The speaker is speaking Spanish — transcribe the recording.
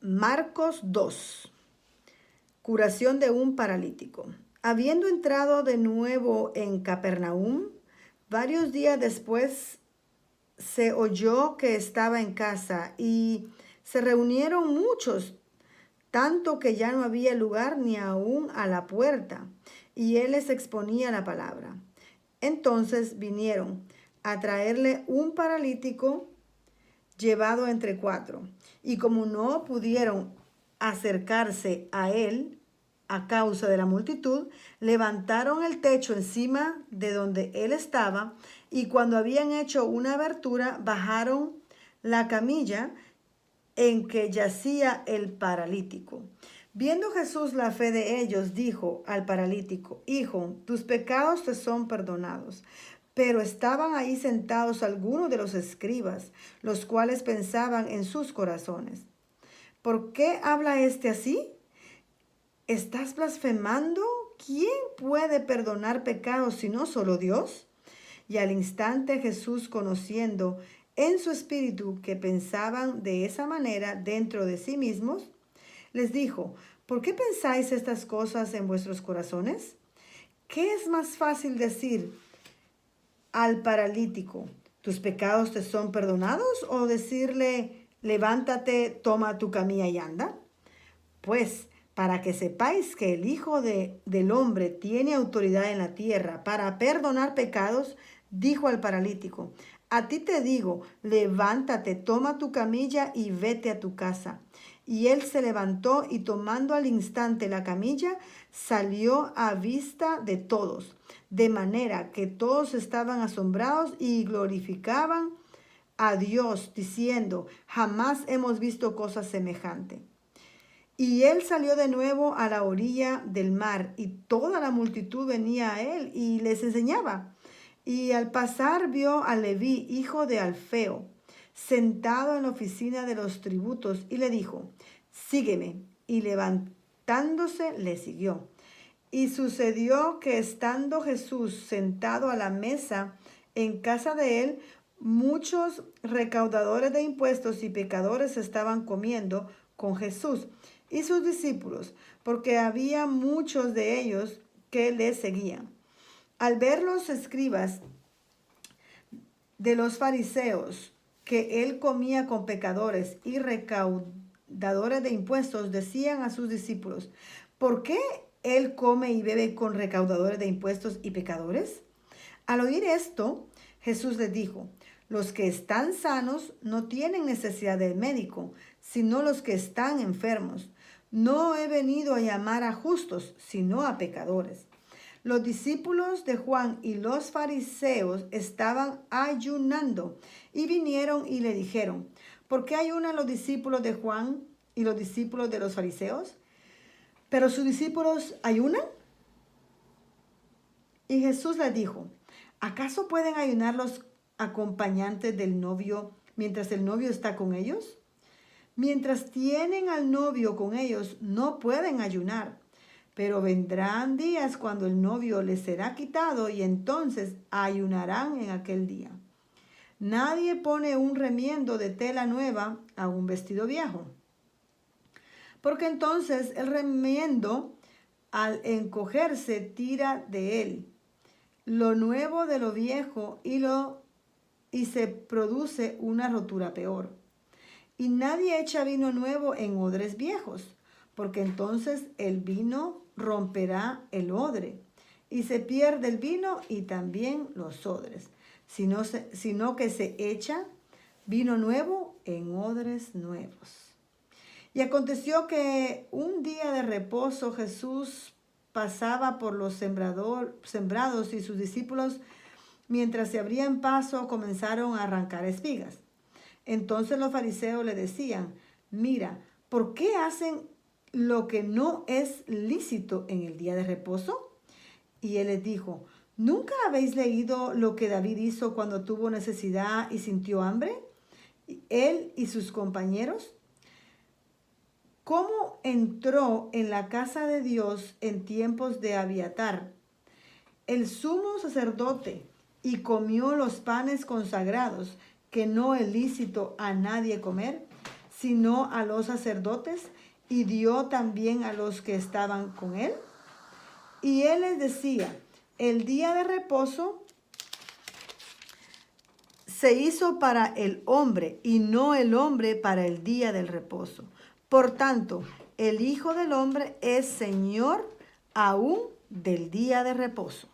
Marcos 2. Curación de un paralítico. Habiendo entrado de nuevo en Capernaum, varios días después se oyó que estaba en casa y se reunieron muchos, tanto que ya no había lugar ni aún a la puerta, y él les exponía la palabra. Entonces vinieron a traerle un paralítico llevado entre cuatro, y como no pudieron acercarse a él a causa de la multitud, levantaron el techo encima de donde él estaba, y cuando habían hecho una abertura, bajaron la camilla en que yacía el paralítico. Viendo Jesús la fe de ellos, dijo al paralítico: Hijo, tus pecados te son perdonados. Pero estaban ahí sentados algunos de los escribas, los cuales pensaban en sus corazones: ¿por qué habla este así? ¿Estás blasfemando? ¿Quién puede perdonar pecados sino solo Dios? Y al instante Jesús, conociendo en su espíritu que pensaban de esa manera dentro de sí mismos, les dijo: ¿por qué pensáis estas cosas en vuestros corazones? ¿Qué es más fácil decir al paralítico: tus pecados te son perdonados, o decirle: levántate, toma tu camilla y anda? Pues para que sepáis que el Hijo del Hombre tiene autoridad en la tierra para perdonar pecados, dijo al paralítico: a ti te digo, levántate, toma tu camilla y vete a tu casa. Y él se levantó y, tomando al instante la camilla, salió a vista de todos, de manera que todos estaban asombrados y glorificaban a Dios, diciendo: jamás hemos visto cosa semejante. Y él salió de nuevo a la orilla del mar, y toda la multitud venía a él y les enseñaba. Y al pasar vio a Leví, hijo de Alfeo, sentado en la oficina de los tributos, y le dijo: sígueme. Y levantándose le siguió. Y sucedió que, estando Jesús sentado a la mesa en casa de él, muchos recaudadores de impuestos y pecadores estaban comiendo con Jesús y sus discípulos, porque había muchos de ellos que le seguían. Al ver los escribas de los fariseos que él comía con pecadores y recaudadores de impuestos, decían a sus discípulos: ¿por qué él come y bebe con recaudadores de impuestos y pecadores? Al oír esto, Jesús les dijo: los que están sanos no tienen necesidad del médico, sino los que están enfermos. No he venido a llamar a justos, sino a pecadores. Los discípulos de Juan y los fariseos estaban ayunando, y vinieron y le dijeron: ¿por qué ayunan los discípulos de Juan y los discípulos de los fariseos, pero sus discípulos ayunan? Y Jesús les dijo: ¿acaso pueden ayunar los acompañantes del novio mientras el novio está con ellos? Mientras tienen al novio con ellos, no pueden ayunar. Pero vendrán días cuando el novio les será quitado, y entonces ayunarán en aquel día. Nadie pone un remiendo de tela nueva a un vestido viejo, porque entonces el remiendo, al encogerse, tira de él lo nuevo de lo viejo, y se produce una rotura peor. Y nadie echa vino nuevo en odres viejos, porque entonces el vino romperá el odre, y se pierde el vino y también los odres, sino que se echa vino nuevo en odres nuevos. Y aconteció que un día de reposo Jesús pasaba por los sembrados, y sus discípulos, mientras se abrían paso, comenzaron a arrancar espigas. Entonces los fariseos le decían: mira, ¿por qué hacen lo que no es lícito en el día de reposo? Y él les dijo: ¿nunca habéis leído lo que David hizo cuando tuvo necesidad y sintió hambre, él y sus compañeros? ¿Cómo entró en la casa de Dios en tiempos de Abiatar, el sumo sacerdote, y comió los panes consagrados, que no es lícito a nadie comer, sino a los sacerdotes, y dio también a los que estaban con él. Y él les decía, el día de reposo se hizo para el hombre, y no el hombre para el día del reposo. Por tanto, el Hijo del Hombre es Señor aún del día de reposo.